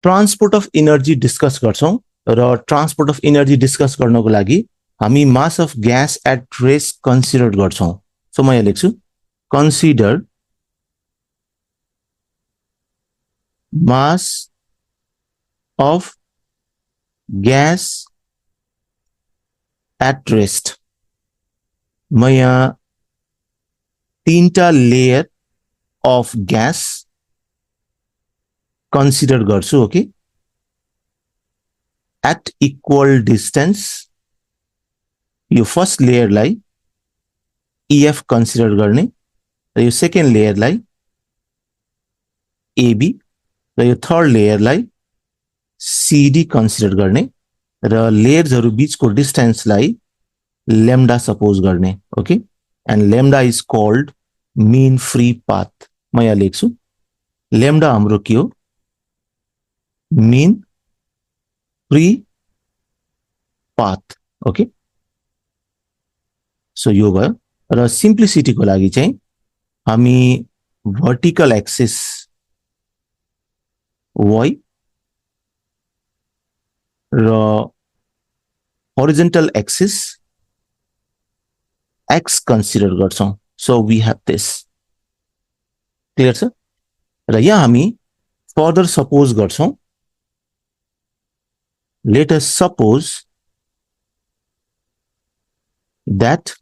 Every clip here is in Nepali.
ट्रान्सपोर्ट अफ एनर्जी डिस्कस गर्छौं र ट्रान्सपोर्ट अफ एनर्जी डिस्कस गर्नको लागि हामी mass of gas at rest consider गर्छौं। सो म यहाँ लेख्छु consider mass of gas at rest. म यहाँ 3टा लेयर अफ ग्यास कन्सिडर गर्छु। ओके, एट इक्वल डिस्टेंस यो फर्स्ट लेयरलाई EF कन्सिडर गर्ने र यो सेकेन्ड लेयरलाई AB र यो थर्ड लेयरलाई CD कन्सिडर गर्ने र लेयर्सहरु बीचको डिस्टेन्सलाई lambda सपोज गर्ने। Okay, and lambda is called mean free path. म यहाँ लेख्छु lambda हाम्रो के हो, mean free path. Okay, so यो भयो र सिम्प्लिसिटी को लागि चाहिँ हामी वर्टिकल एक्सिस y र horizontal axis x कन्सिडर गर्छौं। So we have this. Clear छ? र यहाँ हामी फर्दर सपोज गर्छौं। Let us suppose that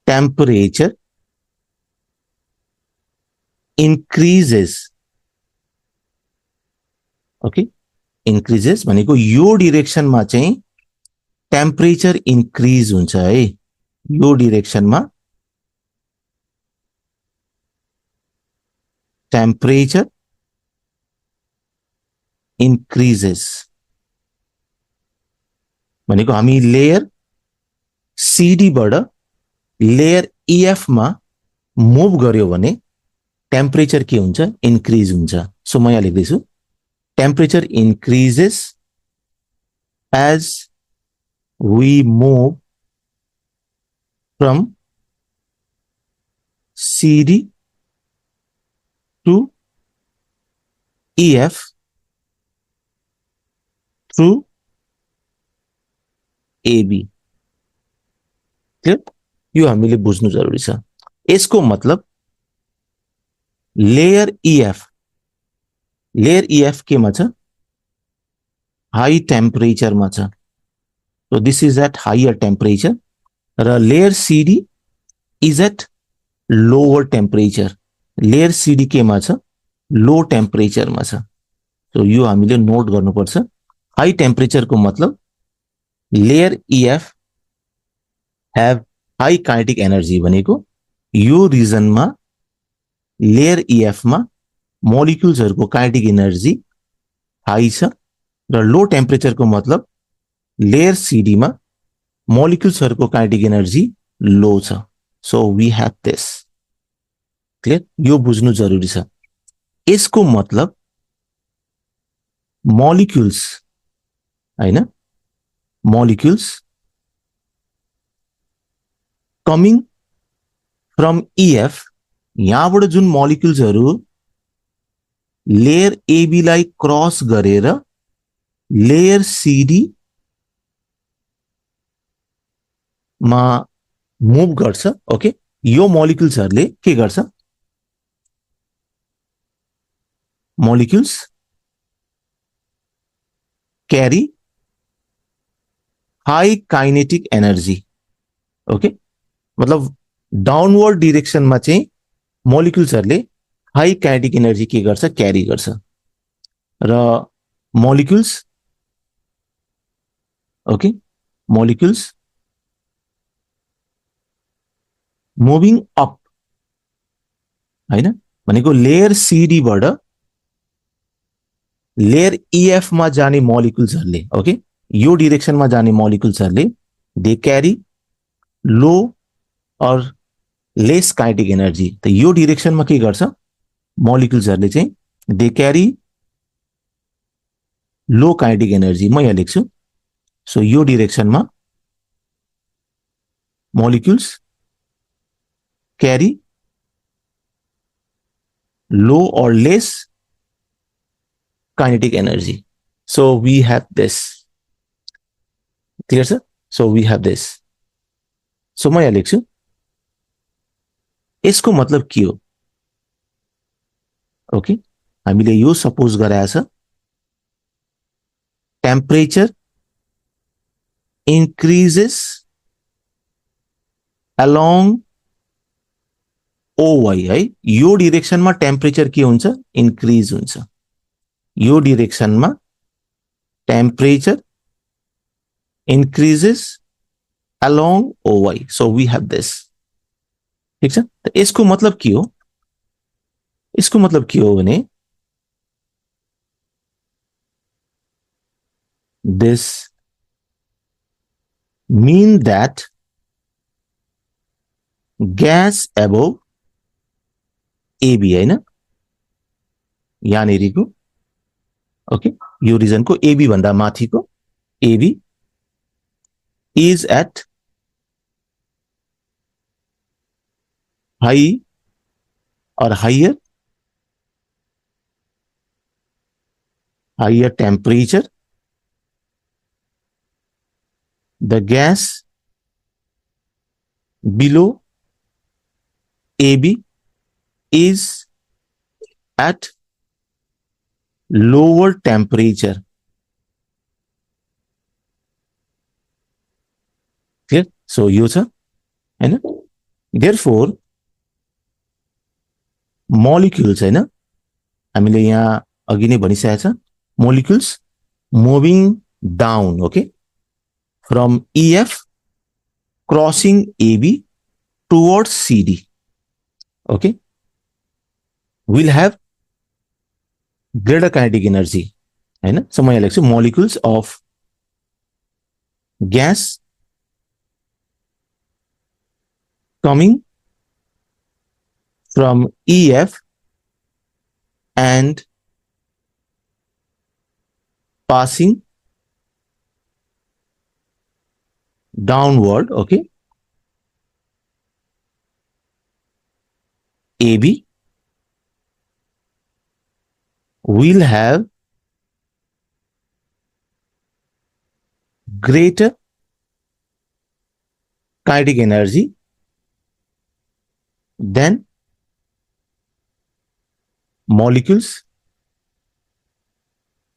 temperature increases। Okay, increases भनेको यो डिरेक्सनमा चाहिँ टेम्परेचर इन्क्रिज हुन्छ है। यो डिरेक्सनमा टेम्परेचर इन्क्रिजेस भनेको हामी लेयर CD बाट लेयर EF मा मुभ गर्यो भने टेम्परेचर के हुन्छ, इन्क्रिज हुन्छ। सो म यहाँ लेख्दै छु temperature increases as we move from CD to EF through AB। Clear? यो हामीले बुझ्नु जरुरी छ। यसको मतलब लेयर EF के मा छ, हाई टेम्परेचर मा छ। So this is at higher temperature र layer CD is at lower temperature. Layer CD के मा छ, लो टेम्परेचर मा छ। सो यो हामीले नोट गर्नुपर्छ। हाई टेम्परेचर को मतलब layer EF have high kinetic energy भनेको यो रिजनमा लेयर EF मा मोलिक्युल्सहरुको काइनेटिक एनर्जी हाई छ र लो टेम्परेचर को मतलब लेयर CD मा मोलिक्युल्सहरुको काइनेटिक एनर्जी लो छ। So we have this. Clear? यो बुझ्नु जरुरी छ। यसको मतलब मोलिक्युल्स हैन, मोलिक्युल्स कमिङ फ्रम EF, यहाँबाट जुन मोलिक्युल्सहरु लेयर AB लाई क्रस गरेर लेयर CD मा मुभ गर्छ। ओके, यो मोलिक्युल्सहरुले के गर्छ, मोलिक्युल्स क्यारी हाई काइनेटिक एनर्जी। ओके, मतलब डाउनवर्ड डिरेक्सन मा चाहिँ मोलिक्युल्सहरुले हाई काइनेटिक एनर्जी के गर्छ, क्यारी गर्छ र molecules okay, molecules moving up हैन भनेको लेयर CD बाट लेयर EF मा जाने मोलिक्युल्सहरुले, ओके, यो डिरेक्सनमा जाने मोलिक्युल्सहरुले दे क्यारी लो और लेस काइनेटिक एनर्जी। त यो डिरेक्सनमा के गर्छ, मोलिक्युल्सहरुले चाहिँ they carry low kinetic energy. म यहाँ लेख्छु। सो यो डिरेक्सनमा molecules carry low or less kinetic energy. So we have this. Clear, sir? So we have this. So म यहाँ लेख्छु यसको मतलब के हो? ओके, हामीले यो सपोज गराएको छ टेम्परेचर increases along OY है, यो डिरेक्सनमा टेम्परेचर के हुन्छ? इन्क्रिज हुन्छ। यो डिरेक्सनमा temperature increases along OY. So we have this. ठीक छ? त यसको मतलब के हो? यसको मतलब के हो भने this mean that gas above AB हैन, यहाँनेरिको ओके, यो रिजनको AB भन्दा माथिको AB is at high or higher temperature. The gas below AB is at lower temperature. Clear? So यो छ हैन, therefore molecules हैन, हामीले यहाँ अघि नै भनिसकेको छ molecules moving down, okay, from EF crossing AB towards CD, okay, will have greater kinetic energy हैन. So म यहाँ लेख्छु molecules of gas coming from EF and passing downward, okay, AB will have greater kinetic energy than molecules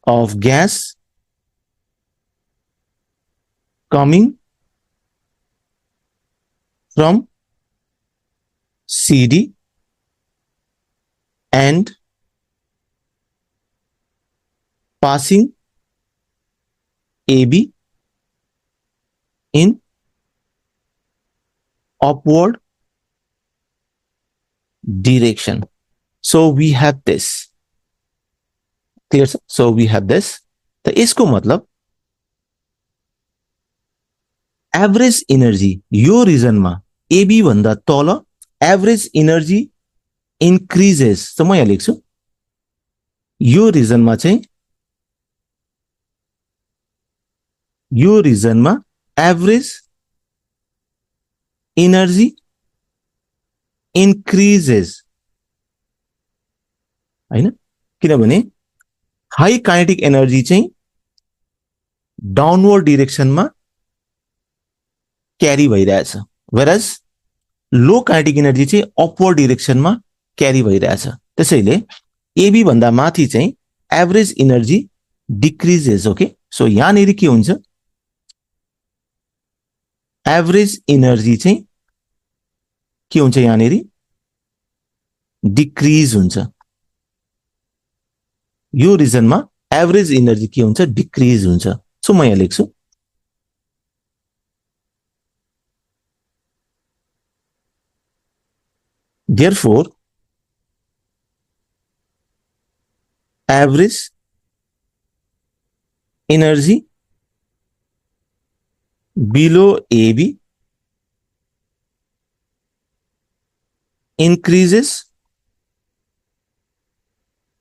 of gas coming from CD and passing AB in upward direction. So we have this. Clear? So we have this. तो इसको मतलब एवरेज एनर्जी यो रिजनमा AB भन्दा तल एवरेज एनर्जी इन्क्रिजेस. त म यहाँ लेख्छु यो रिजनमा चाहिँ यो रिजनमा एवरेज एनर्जी इन्क्रिजेस हैन, किनभने हाई काइनेटिक एनर्जी चाहिँ डाउनवर्ड डिरेक्सनमा क्यारी भइरहेछ, वेरएज लो काइनेटिक एनर्जी चाहिँ अपवर्ड डिरेक्सनमा क्यारी भइरहेछ. त्यसैले AB भन्दा माथि चाहिँ average energy decreases. Okay, so यहाँनेरि के हुन्छ? एभरेज एनर्जी चाहिँ के हुन्छ? यहाँनेरि डिक्रिज हुन्छ. यो रिजनमा एभरेज एनर्जी के हुन्छ? डिक्रिज हुन्छ. सो म यहाँ लेख्छु therefore average energy below AB increases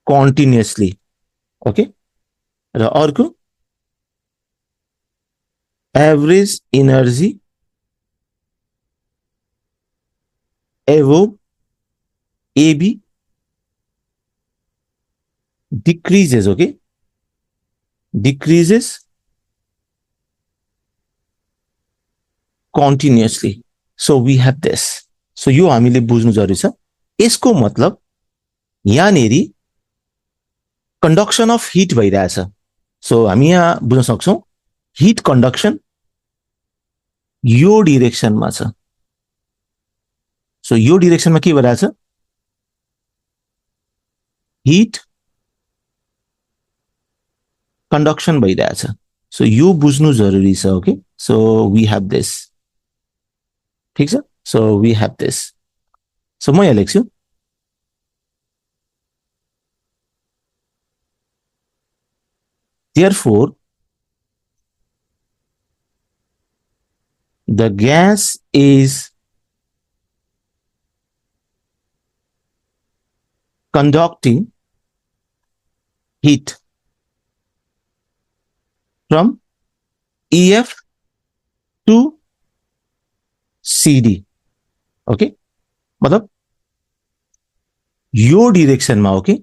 continuously. Okay, र अर्को average energy above AB decreases, okay, decreases continuously. So we have this. So यो हामीले बुझ्नु जरुरी छ. यसको मतलब यहाँनेरि कंडक्शन अफ हिट भइरहेछ. सो हामी यहाँ बुझ्न सक्छौं हिट कंडक्शन यो डिरेक्सनमा छ. सो यो डिरेक्सनमा के भइरहेछ? हिट कंडक्शन भइरहेछ. सो यो बुझ्नु जरुरी छ. Okay, so we have this. ठीक छ. So we have this. So म यहाँ लेख्छु therefore the gas is conducting heat from EF to CD. Okay, मतलब यो डिरेक्सनमा, ओके,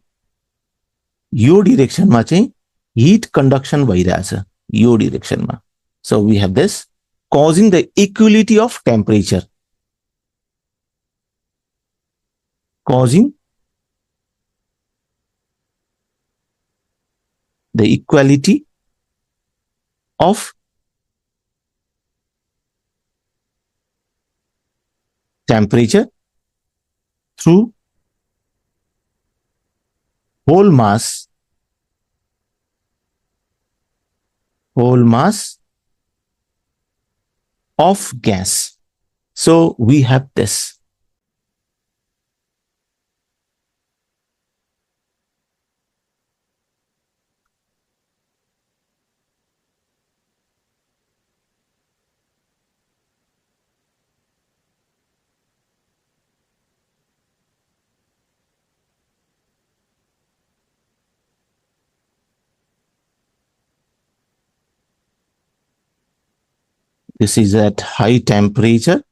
यो डिरेक्सनमा चाहिँ हिट कंडक्शन भइरहेछ यो डिरेक्सनमा. So we have this causing the equality of temperature, causing the equality of temperature through whole mass of gas. So we have this. This is at high temperature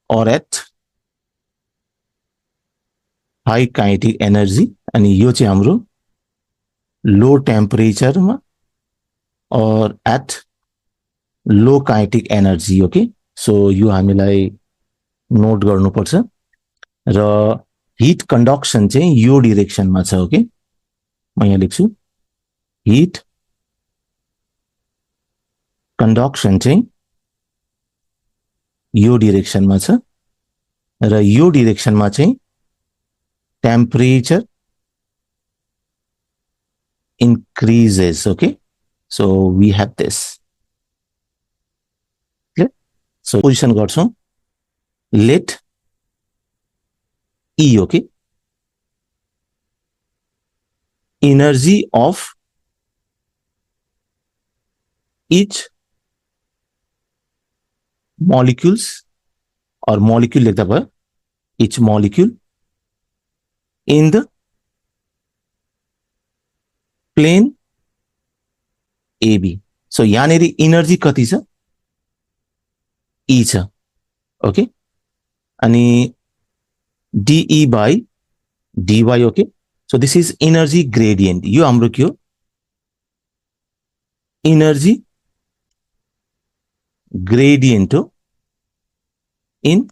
or at high kinetic energy. अनि यो चाहिँ हाम्रो लो टेम्परेचरमा और at low kinetic energy. Okay, so यो हामीलाई नोट गर्नुपर्छ. र हिट कंडक्शन चाहिँ यो डिरेक्सनमा छ. ओके, म यहाँ लेख्छु हिट कंडक्शन चाहिँ यो डिरेक्सनमा छ र यो डिरेक्सनमा चाहिँ temperature increases. Okay, so we have this. Okay, so position गर्छौं let E. Okay, energy of each molecules or molecule लेख्दा भयो each molecule in the plane AB. So यहाँनेरि एनर्जी कति छ? E छ. ओके, अनि DE by dy. Okay, so this is energy gradient. यो हाम्रो के हो? एनर्जी ग्रेडियंट हो in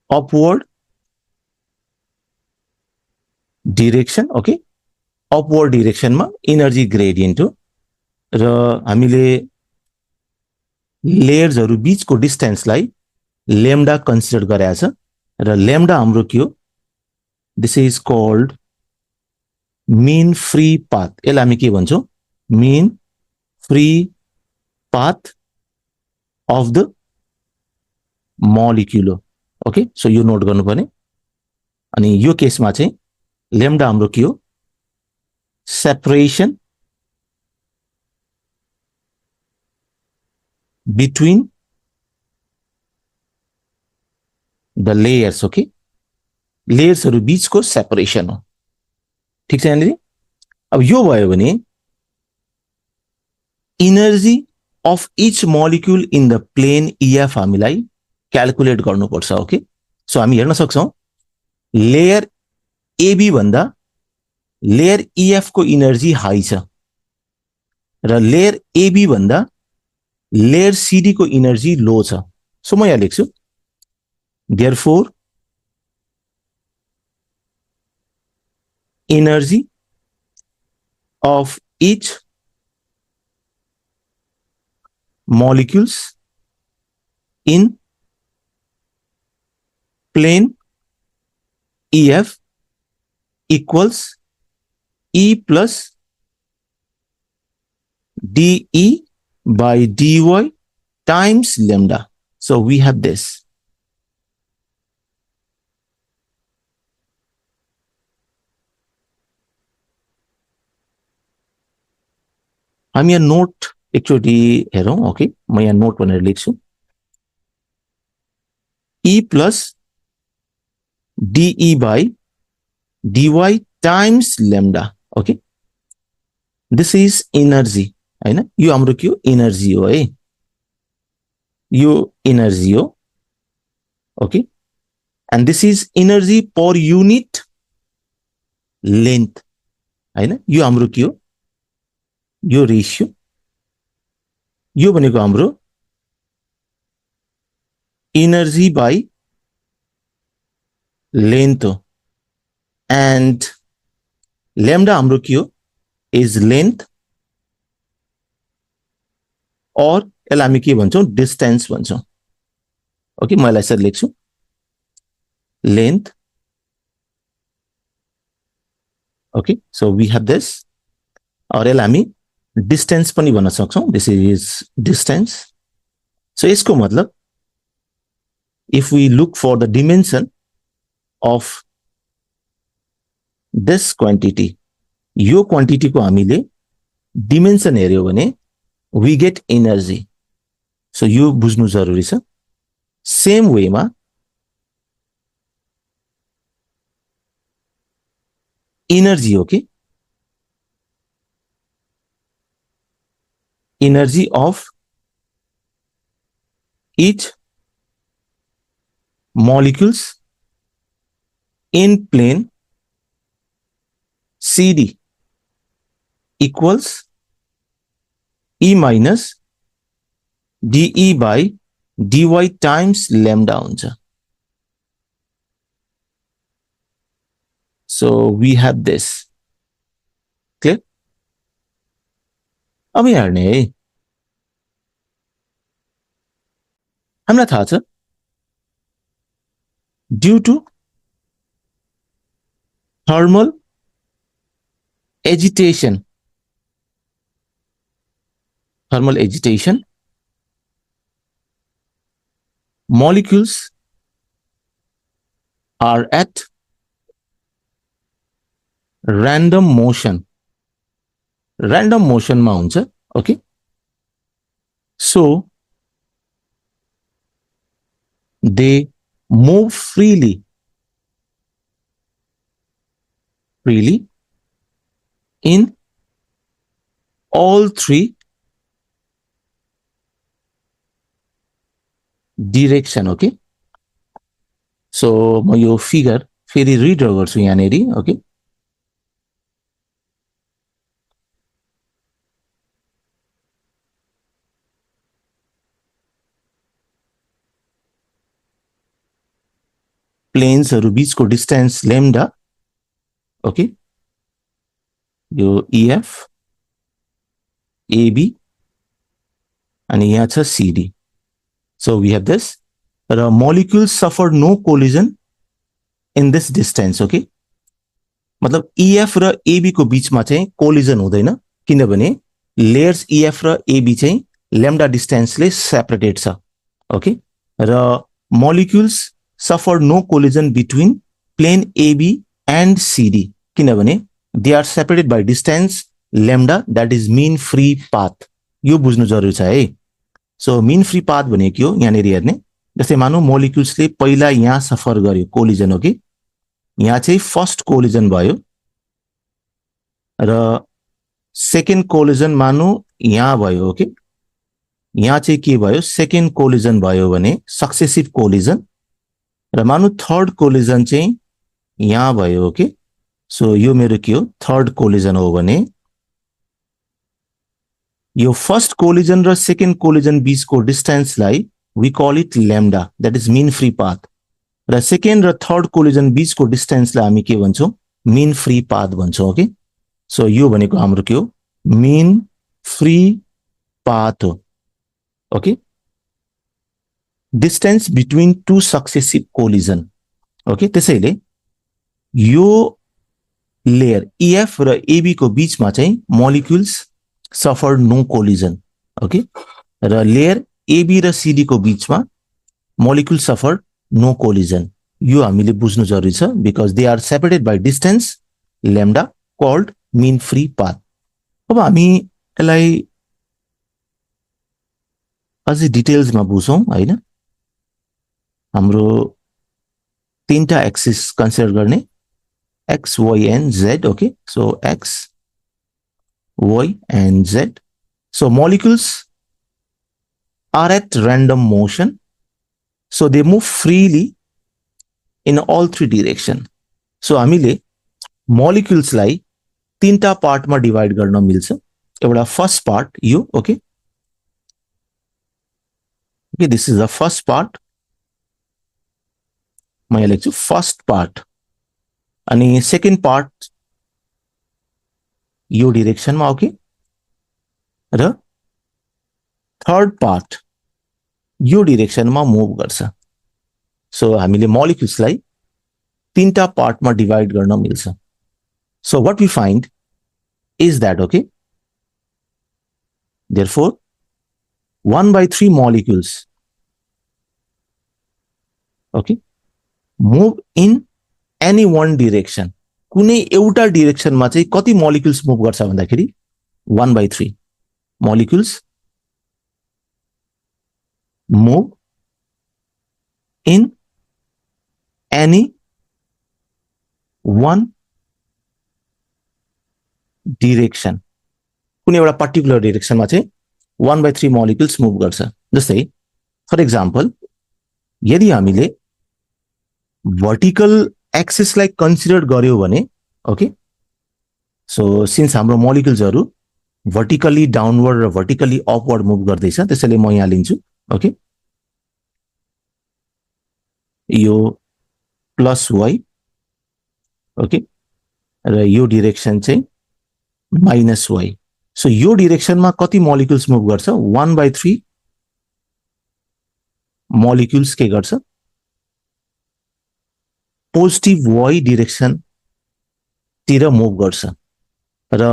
upward direction. Okay, upward डिरेक्सनमा एनर्जी ग्रेडियंट हो र हामीले लेयर्सहरु बीचको डिस्टेन्सलाई लेम्डा कन्सिडर गरेका छ र लेम्डा हाम्रो के हो? This is called mean free path. यसलाई हामी के भन्छौं? Mean free path of the molecule. Okay, so यो नोट गर्नुपर्ने. अनि यो केसमा चाहिँ लेम्डा हाम्रो के हो? Separation between the layers. Okay, लेयर्सहरु बीचको सेपरेसन हो. ठीक छ यहाँनिर? अब यो भयो भने energy of each molecule in the plane EF हामीलाई क्याल्कुलेट गर्नुपर्छ. ओके, सो हामी हेर्न सक्छौं लेयर एबी भन्दा लेयर इएफ को इनर्जी हाई छ र लेयर एबी भन्दा लेयर सीडी को इनर्जी लो छ। सो म यहाँ लेख्छु therefore energy of each molecules in plane EF equals E plus dE by dy times lambda. So we have this. हम यहाँ नोट एकचोटि हेरौं। ओके, म यहाँ नोट भनेर लेख्छु E plus dE by dy times lambda. Okay, this is energy हैन, यो हाम्रो के हो, एनर्जी हो है, यो एनर्जी हो। Okay, and this is energy per unit length हैन, यो हाम्रो के हो, यो रेशियो, यो भनेको हाम्रो एनर्जी बाई लेन्थ हो। एन्ड लैम्डा हाम्रो के हो, इज लेन्थ, और यसलाई हामी के भन्छौं, डिस्टेन्स भन्छौं। ओके, म यसलाई यसरी लेख्छु length. Okay, so we have this, और यसलाई हामी डिस्टेन्स पनि भन्न सक्छौं, दिस इज डिस्टेन्स। सो यसको मतलब if we look for the dimension of this quantity, यो क्वान्टिटी को हामीले डिमेन्सन हेर्यो भने वी गेट एनर्जी। सो यो बुझ्नु जरुरी छ। सेम वेमा एनर्जी हो कि energy of each molecules in plane CD equals E minus dE by dy times lambda हुन्छ। So we have this. Clear? अब यहाँ हेर्ने है, हामीलाई थाहा छ due to thermal agitation, molecules are at random motion मा हुन्छ। Okay, so they move freely in all three direction। Okay, so म यो फिगर फेरि रिड्र गर्छु यहाँनेरि। ओके, प्लेन्सहरु बीचको डिस्टेन्स लैम्डा। ओके, यो EF AB अनि यहाँ छ CD। So we have this, र molecules suffer no collision in this distance। Okay, मतलब EF र AB को बीचमा चाहिँ कोलिजन हुँदैन, किनभने लेयर्स EF र AB चाहिँ लैम्डा डिस्टेन्सले सेपरेटेड छ। ओके, र molecules suffer no collision between plane AB and CD, किनभने they are separated by distance lambda, that is mean free path। यो बुझ्नु जरुरी छ है। सो mean free path भनेको के हो, यहाँनेरि हेर्ने, जस्तै मानौ मोलिक्युल्सले पहिला यहाँ सफर गर्यो कोलिजन। हो कि यहाँ चाहिँ फर्स्ट कोलिजन भयो र सेकेन्ड कोलिजन मानौ यहाँ भयो। ओके, यहाँ चाहिँ के भयो, सेकेन्ड कोलिजन भयो भने सक्सेसिभ कोलिजन, र मानौ थर्ड कोलिजन चाहिँ यहाँ भयो। ओके, सो यो मेरो के हो थर्ड कोलिजन हो भने यो फर्स्ट कोलिजन र सेकेन्ड कोलिजन बीचको डिस्टेन्सलाई we call it lambda that is mean free path र सेकेन्ड र थर्ड कोलिजन बीचको डिस्टेन्सलाई हामी के भन्छौं मीन फ्री पाथ भन्छौं ओके सो यो भनेको हाम्रो के हो मीन फ्री पाथ हो okay distance between two successive collision okay त्यसैले यो लेयर EF र AB को बीचमा चाहिँ molecules suffer no collision okay र लेयर AB र CD को बीचमा मोलिक्युल सफर नो कोलिजन यो हामीले बुझ्नु जरुरी छ because they are separated by distance lambda called mean free path अब हामी यसलाई अझै डिटेल्समा बुझौं हैन हाम्रो तीनटा एक्सिस कन्सिडर गर्ने X, Y, and Z. Okay, so X, Y, and Z. So molecules are at random motion. So they move freely in all three directions. So हामीले molecules लाई तीनटा पार्ट मा डिवाइड गर्न मिल्छ एउटा फर्स्ट पार्ट यो okay okay this is the first part म यहाँ लेख्छु फर्स्ट पार्ट अनि सेकेन्ड पार्ट यो डिरेक्सनमा ओके र थर्ड पार्ट यो डिरेक्सनमा मुभ गर्छ सो हामीले मोलिक्युल्सलाई तीनटा पार्टमा डिवाइड गर्न मिल्छ so what we find is that okay therefore 1/3 molecules okay move in any one direction कुनै एउटा डिरेक्सनमा चाहिँ कति मोलिक्युल्स मुभ गर्छ भन्दाखेरि 1/3 molecules move in any one direction कुनै एउटा पर्टिकुलर डिरेक्सनमा चाहिँ 1/3 मोलिक्युल्स मुभ गर्छ जस्तै फर एक्जाम्पल यदि हामीले वर्टिकल एक्सिसलाई कन्सिडर गर्यो भने ओके सो सिन्स हाम्रो मोलिक्युल्सहरु वर्टिकली डाउनवर्ड र वर्टिकली अपवर्ड मुभ गर्दैछ त्यसैले म यहाँ लिन्छु ओके यो प्लस y ओके र यो डिरेक्सन चाहिँ माइनस y सो यो डिरेक्सनमा कति मोलिक्युल्स मुभ गर्छ 1/3 मोलिक्युल्स के गर्छ पोजिटिभ y डिरेक्सन तिर मुभ गर्छ र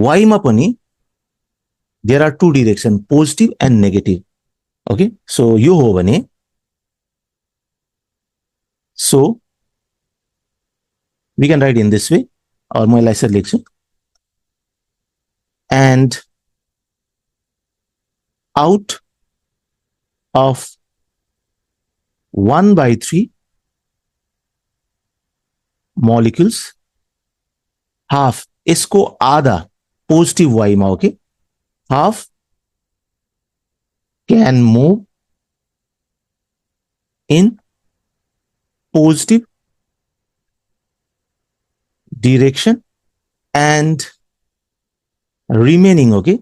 y मा पनि there are two direction positive and negative okay so यो हो भने so we can write in this way और म यसलाई यसरी लेख्छु and out of 1/3 molecules half इसको आधा पॉजिटिव y मा okay half can move in positive direction and remaining okay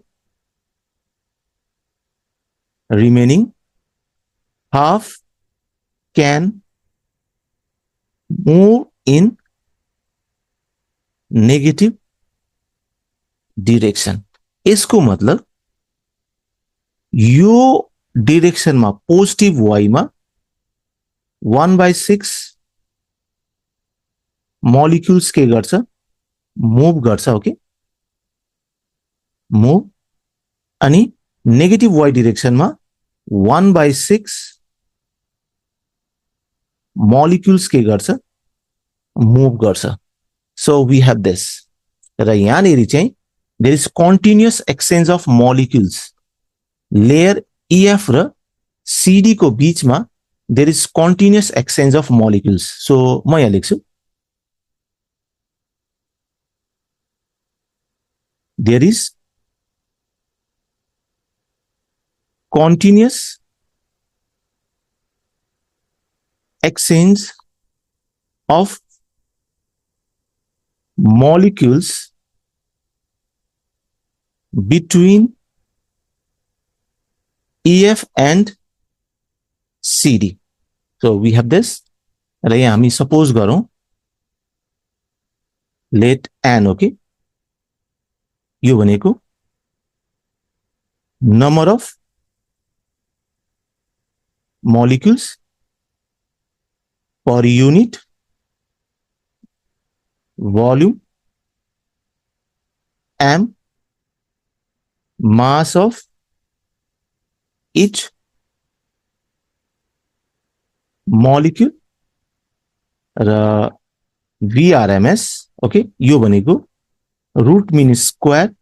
remaining half can move in negative direction इसको मतलब यो डिरेक्सनमा पोजिटिभ y मा 1/6 मोलिक्युल्स के गर्छ मुभ गर्छ ओके मुभ अनि नेगेटिभ y डिरेक्सनमा 1/6 मोलिक्युल्स के गर्छ मुभ गर्छ सो वी हैव दिस र यहाँनेरि चाहिँ there is continuous exchange of molecules layer EF र CD को बीचमा there is continuous exchange of molecules so म यहाँ लेख्छु there is continuous exchange of molecules between EF and CD. So we have this. र यहाँ हामी सपोज गरौँ लेट एन ओके यो भनेको number of molecules per unit volume m mass of each molecule र VRMS ओके यो भनेको root mean square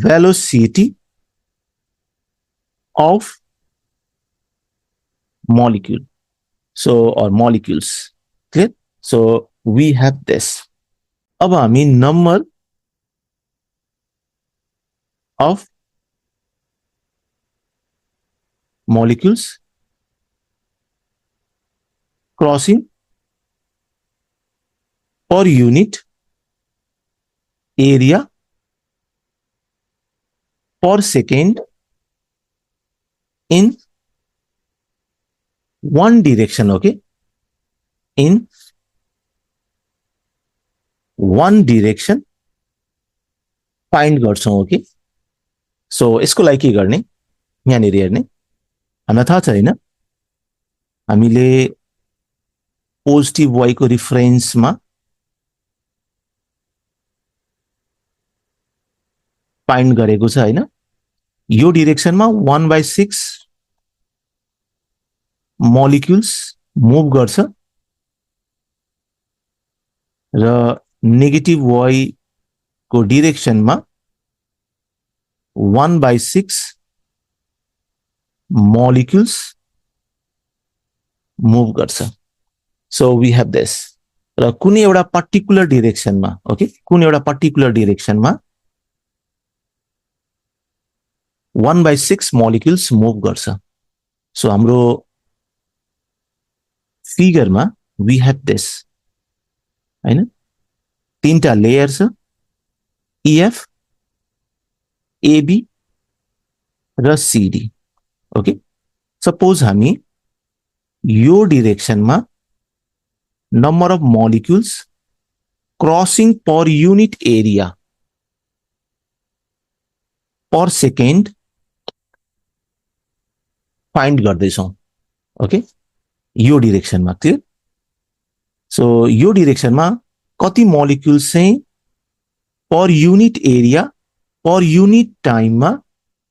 velocity of molecule or molecules. Clear? So we have this. अब हामी number of molecules crossing per unit area per second in one direction, okay? In one direction find गर्छौं, okay? So यसको लागि के गर्ने यहाँनिर हेर्ने हामीलाई थाहा छ हैन हामीले पोजिटिभ y को रिफरेन्समा फाइन्ड गरेको छ हैन यो डिरेक्सनमा 1/6 molecules मुभ गर्छ र नेगेटिभ y को डिरेक्सनमा 1/6 molecules मुभ गर्छ. So we have this. र कुनै एउटा पर्टिकुलर डिरेक्सनमा ओके कुनै एउटा पर्टिकुलर डिरेक्सनमा 1/6 molecules मुभ गर्छ. So हाम्रो फिगरमा we have this हैन तीनटा लेयर छ EF AB र CD ओके सपोज हामी यो डिरेक्सनमा number of molecules crossing per unit area per second find गर्दैछौं ओके यो डिरेक्सनमा क्लियर. सो यो डिरेक्सनमा कति मोलिक्युल्स चाहिँ पर युनिट एरिया पर युनिट टाइममा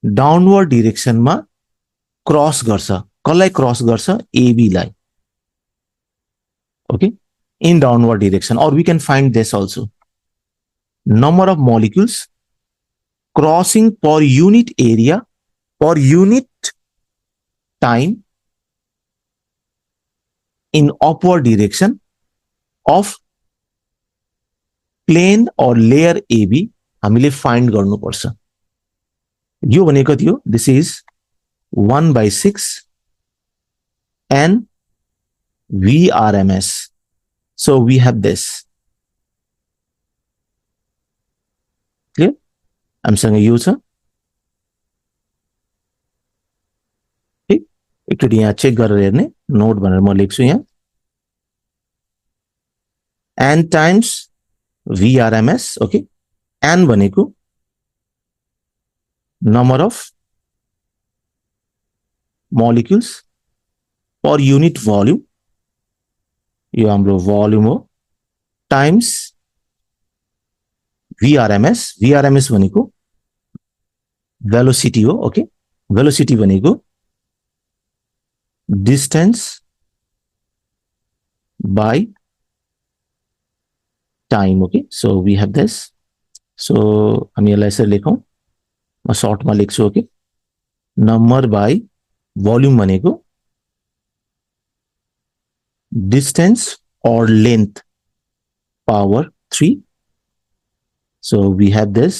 डाउनवर्ड डिरेक्सनमा क्रस गर्छ. कसलाई क्रस गर्छ एबी लाई okay in downward direction, or we can find this also number of molecules crossing per unit area per unit time in upward direction of plane or layer AB हामीले find गर्नुपर्छ. यो भनेको कति हो this is 1/6 and VRMS. So we have this. Clear? हामीसँग यो छ. ठीक एकचोटि यहाँ चेक गरेर हेर्ने नोट भनेर म लेख्छु यहाँ n times VRMS okay n भनेको number of molecules per unit volume यो हाम्रो भोल्युम हो टाइम्स VRMS भनेको वेलोसिटी हो ओके वेलोसिटी भनेको distance by time okay. So we have this. So हामी यसलाई यसरी लेखौं म सर्टमा लेख्छु ओके नम्बर बाय भोल्युम भनेको distance or length power 3. So we have this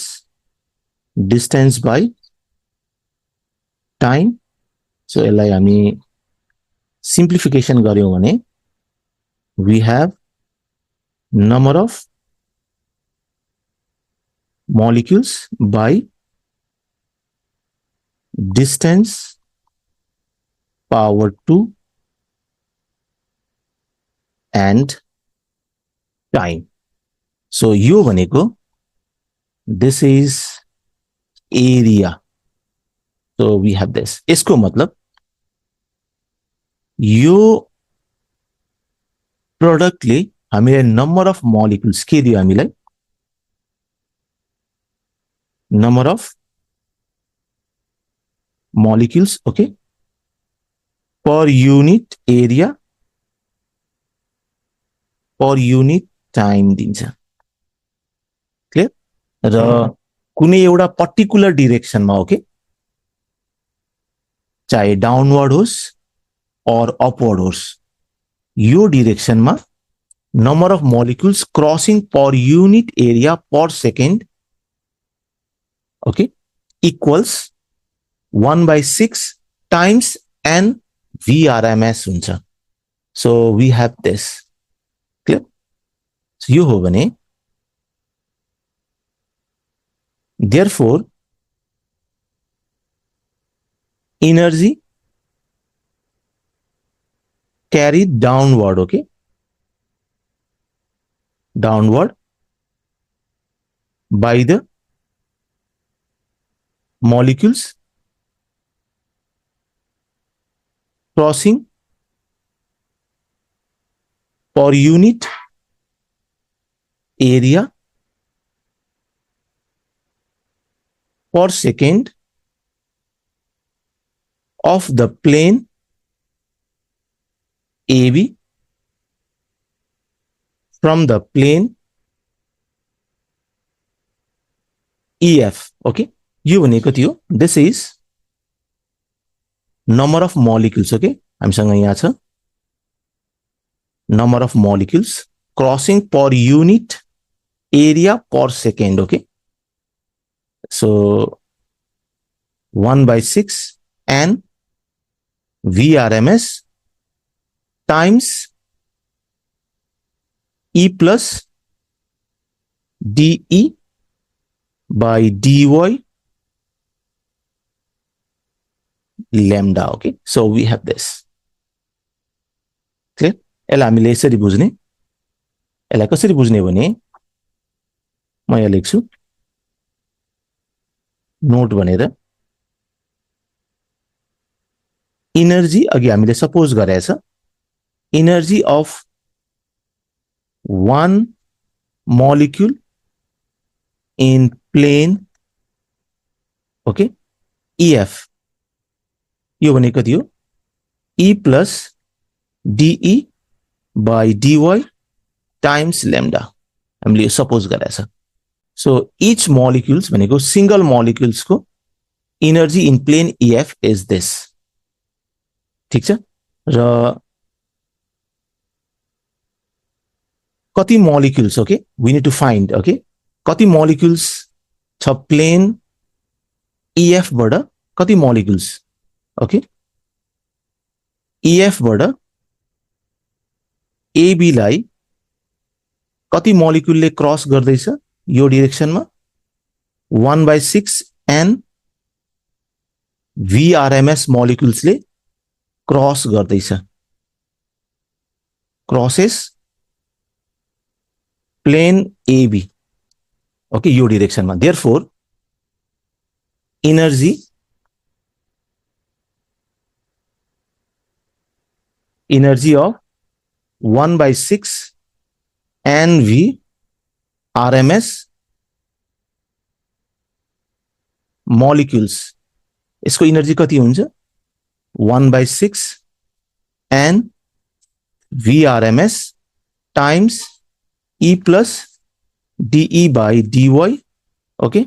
distance by time. So यसलाई हामी simplification गर्यौं भने we have number of molecules by distance power 2 and time. So यो भनेको this is area. So we have this. यसको मतलब यो प्रोडक्टले हामीलाई नम्बर अफ मोलिक्युल्स के दियो हामीलाई number of molecules okay per unit area per unit time दिन्छ क्लियर र कुनै एउटा पर्टिकुलर डिरेक्सनमा ओके चाहे डाउनवर्ड होस् और अपवर्ड होस् यो डिरेक्सनमा number of molecules crossing per unit area per second okay equals 1 by 6 times n vrms huncha. So we have this clear. So यो हो भने therefore energy carried downward okay downward by the molecules crossing per unit area per second of the plane AB from the plane EF okay यो भनेको थियो this is number of molecules okay हामीसँग यहाँ छ number of molecules crossing per unit area per second okay so 1 by 6 and vrms times E plus dE by dy lambda okay so we have this clear यसलाई हामीले यसरी बुझ्ने यसलाई कसरी बुझ्ने भने म यहाँ लेख्छु नोट भनेर एनर्जी अघि हामीले सपोज गरेछ energy of one molecule in plane okay EF यो भनेको थियो E plus dE by dy times lambda हामीले सपोज गरेछ so each molecules भनेको single molecules को energy in plane EF is this ठीक छ र कति molecules okay we need to find okay कति molecules छ plane EF बाट कति molecules okay EF बाट AB लाई कति molecule ले क्रस गर्दैछ यो डाइरेक्सनमा 1/6 n VRMS molecules ले क्रस गर्दैछ क्रसेस plane AB okay यो डाइरेक्सनमा therefore energy of 1/6 NV RMS molecules यसको एनर्जी कति हुन्छ 1/6 N VRMS times E plus dE by dy okay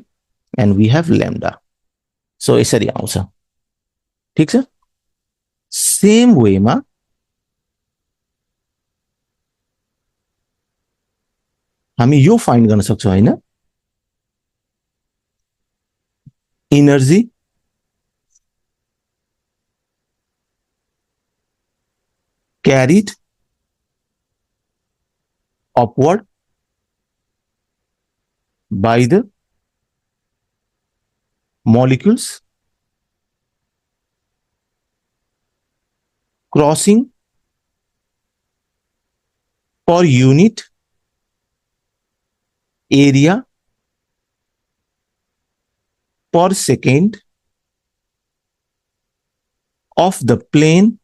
and we have lambda so यसरी आउँछ ठीक छ सेम वेमा हामी यो फाइन्ड गर्न सक्छौं हैन energy carried upward by the molecules crossing per unit area per second of the plane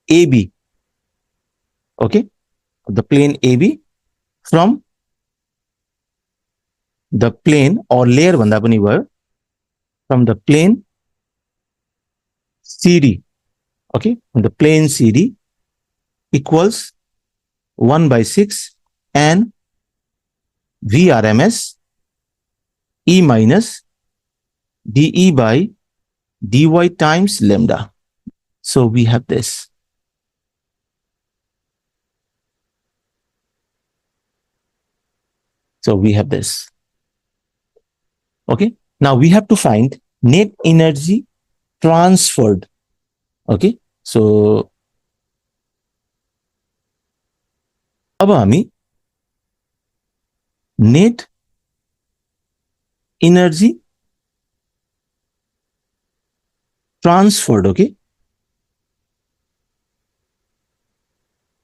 AB. Okay, the plane AB from the plane or layer भन्दा पनि भयो, from the plane CD. Okay, the plane CD equals 1/6 and VRMS E minus dE by dy times lambda. So we have this. So we have this. Okay. Now we have to find net energy transferred. Okay. So अब हामी net energy transferred, okay,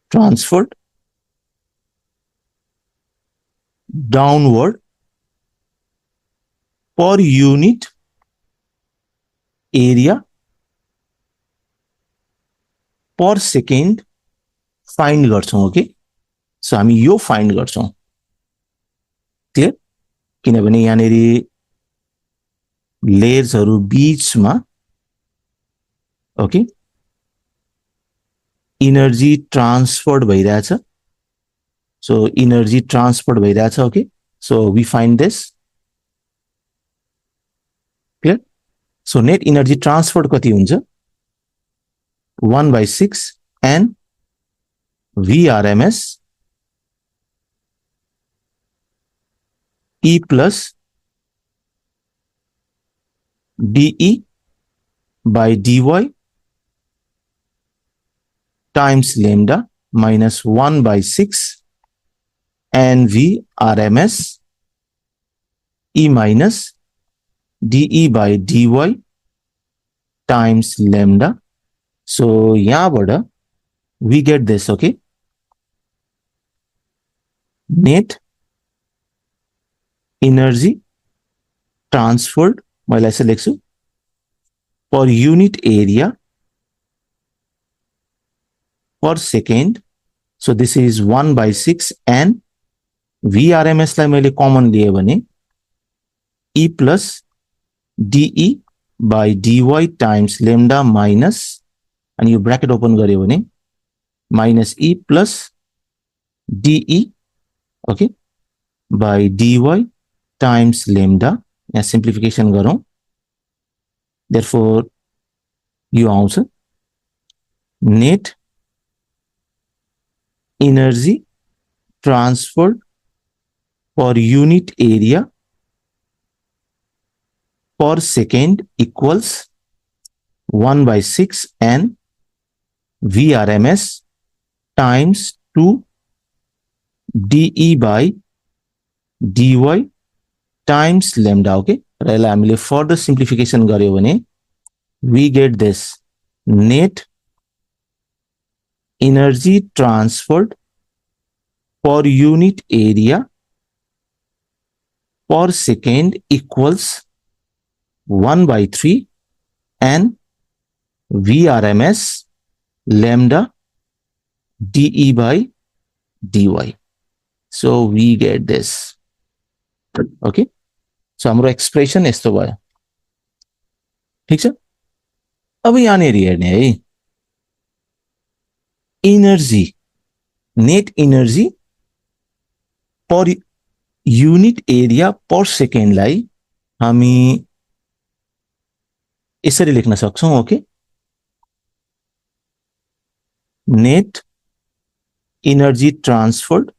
transferred downward per unit area per second find गर्छौं. ओके, सो हामी यो फाइन्ड गर्छौं. क्लियर? किनभने यहाँनेरि लेयर्सहरु बीचमा ओके एनर्जी ट्रान्सफर्ड भइरहेछ. सो एनर्जी ट्रान्सफर्ड भइरहेछ. Okay, so we find this. Clear? So net energy transferred कति हुन्छ? 1/6 and VRMS E plus dE by dy times lambda minus 1/6 and VRMS E minus dE by dy times lambda. So yahabata we get this. Okay, net energy transferred मैले यसो लेख्छु per unit area per second. So this is 1/6 and VRMS लाई मैले कमन लिए भने E plus dE by dy times lambda minus and you bracket open गर्यो भने minus E plus dE, okay, by dy times lambda. यहाँ simplification गरौं. Therefore यो आउँछ net energy transferred per unit area per second equals 1/6 and VRMS times 2 dE by dy times lambda. Okay, र यसलाई हामीले further simplification गर्यो भने we get this net energy transferred per unit area per second equals 1/3 and VRMS lambda dE by dy. So we get this. Okay, so हाम्रो एक्सप्रेसन यस्तो भयो. ठीक छ? अब यहाँनेरि हेर्ने है, energy net energy per unit area per सेकेन्डलाई हामी यसरी लेख्न सक्छौं. Okay, net energy transferred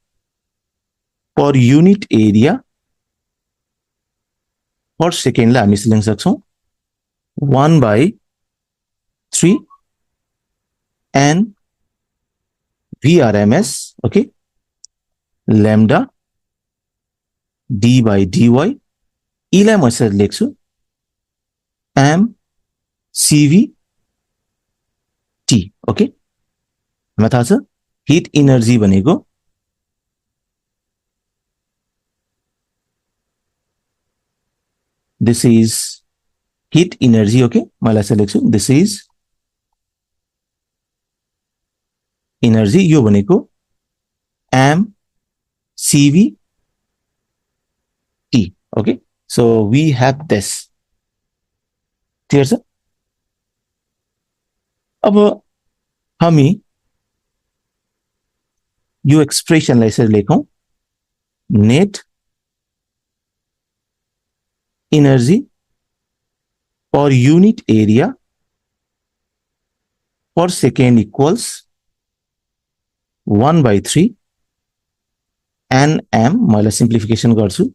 per unit area per सेकेन्डलाई हामी यसरी लेख्न सक्छौं 1/3 and VRMS. okay, lambda d by dy इलाई म यसरी लेख्छु m cv t ओके हामीलाई थाहा छ हिट इनर्जी भनेको this is hit energy okay मैले यसरी लेख्छु दिस इज इनर्जी यो भनेको m cv t okay so we have this clear छ अब हामी यो एक्सप्रेसनलाई यसरी लेखौं net energy per unit area per second equals 1/3 nm मैले सिम्प्लिफिकेसन गर्छु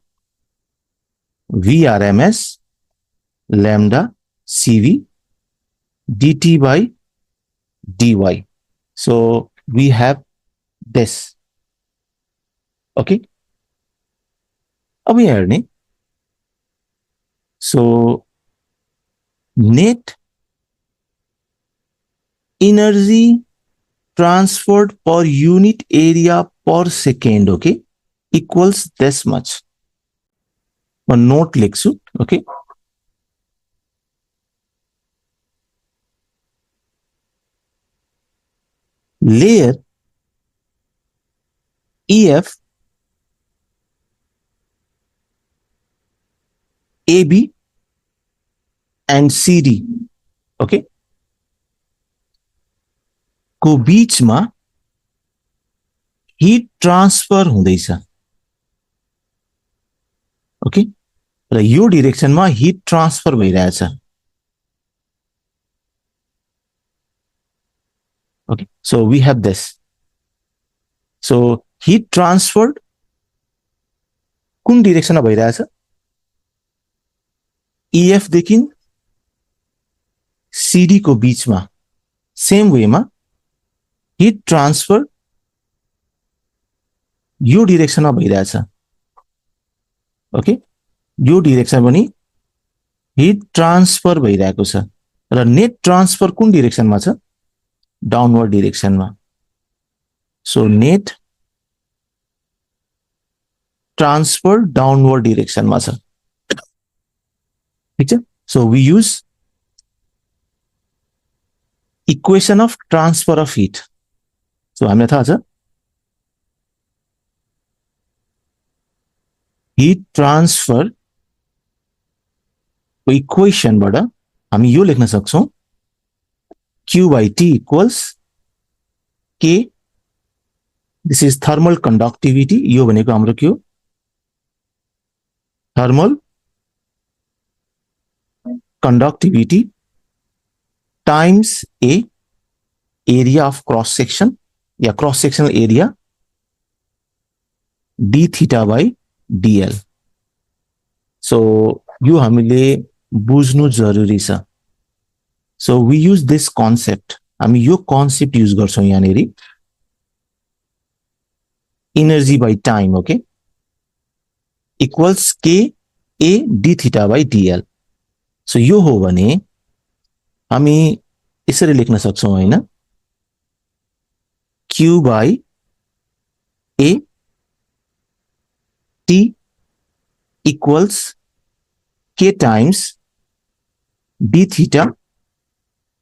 VRMS lambda CV dt by dy. So we have this. Okay. अब यहाँ हेर्ने so net energy transferred per unit area per second okay equals this much. म नोट लेख्छु okay layer EF AB and CD okay को बीचमा हिट ट्रान्सफर हुँदैछ ओके र यो डाइरेक्सनमा हिट ट्रान्सफर भइरहेछ okay so we have this so heat transferred कुन डाइरेक्सनमा भइरहेछ EF देखि CD को बीचमा सेम वेमा हिट ट्रान्सफर यो डाइरेक्सनमा भइरहेछ ओके यो डाइरेक्सन पनि हिट ट्रान्सफर भइरहेको छ र नेट ट्रान्सफर कुन डाइरेक्सनमा छ डाउनवर्ड डाइरेक्सनमा सो नेट ट्रान्सफर डाउनवर्ड डाइरेक्सनमा छ ठीक छ so we use equation of transfer of heat so हामीलाई थाहा छ हिट ट्रान्सफर को इक्वेसनबाट हामी यो लेख्न सक्छौं Q by T equals K this is thermal conductivity यो भनेको हाम्रो के हो thermal conductivity times A area of cross section yeah cross sectional area d theta by dl so यो हामीले बुझ्नु जरुरी छ so we use this concept हामी यो concept use गर्छौं यहाँनेरि energy by time okay equals k a d theta by dl so यो हो भने हामी यसरी लेख्न सक्छौं हैन q by a t equals k times d theta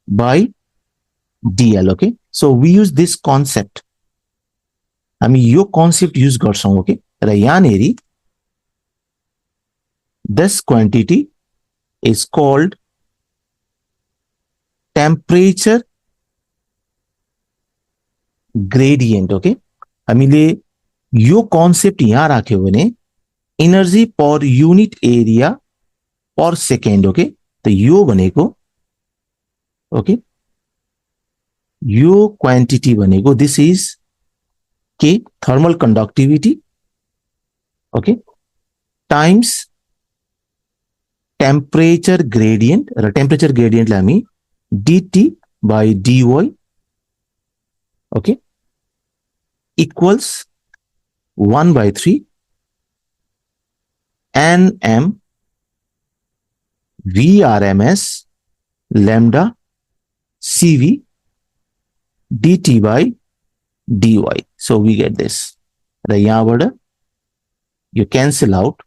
by dl okay so we use this concept हामी यो concept use गर्छौं okay र यहाँनेरि this quantity is called temperature gradient okay हामीले यो concept यहाँ राख्यो भने energy per unit area per second okay त यो भनेको ओके यो क्वान्टिटी भनेको दिस इज के thermal conductivity okay times temperature gradient र टेम्परेचर ग्रेडियंटलाई हामी dt by dy, okay, equals 1/3 Nm Vrms lambda Cv dt by dy. So we get this. र यहाँबाट you cancel out.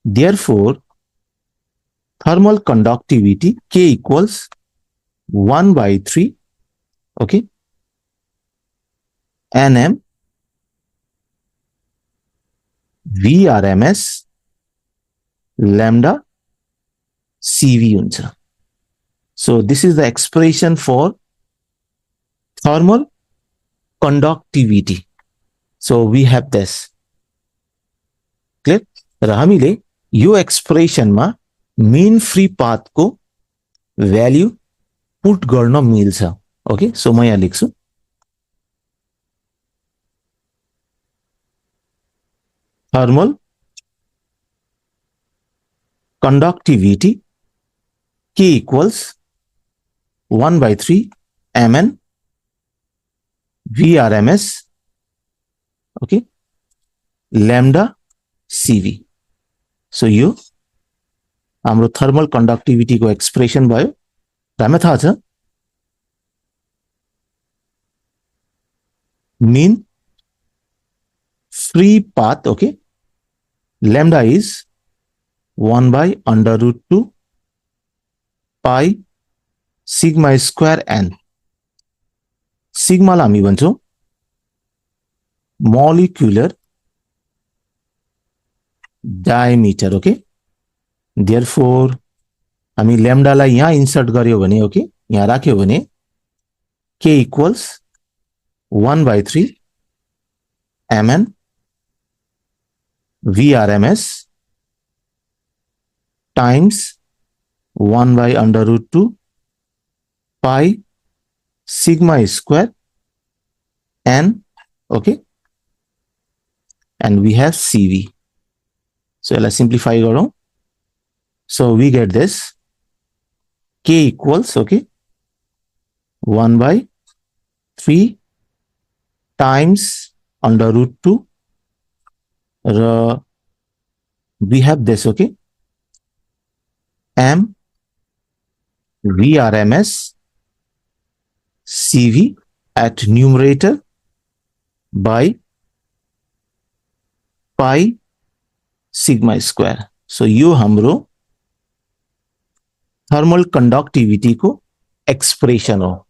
Therefore, thermal conductivity K equals 1/3, okay, Nm Vrms lambda Cv huncha. So this is the expression for thermal conductivity. So we have this. Clear? र हामीले यो एक्सप्रेसनमा mean free path को value put गर्न मिल्छ. ओके, सो म यहाँ लेख्छु thermal conductivity K equals 1/3 Mn Vrms, okay, lambda Cv. So यो हाम्रो थर्मल कंडक्टिविटी को एक्सप्रेशन भयो. र हामीलाई थाहा छ mean free path, okay, lambda is 1/√2 pi sigma square n. Sigma लाई हामी भन्छौं molecular diameter, okay. Therefore हामी lambda लाई यहाँ insert गर्यो भने, okay, यहाँ राख्यो भने K equals 1/3 Mn Vrms times 1/√2 pi sigma square n, okay, and we have Cv. So let's simplify गरौं. So we get this K equals, okay, 1/3 times √2. We have this, okay, M Vrms Cv at numerator by pi sigma square. So यो हाम्रो थर्मल कंडक्टिविटी को एक्सप्रेशन हो.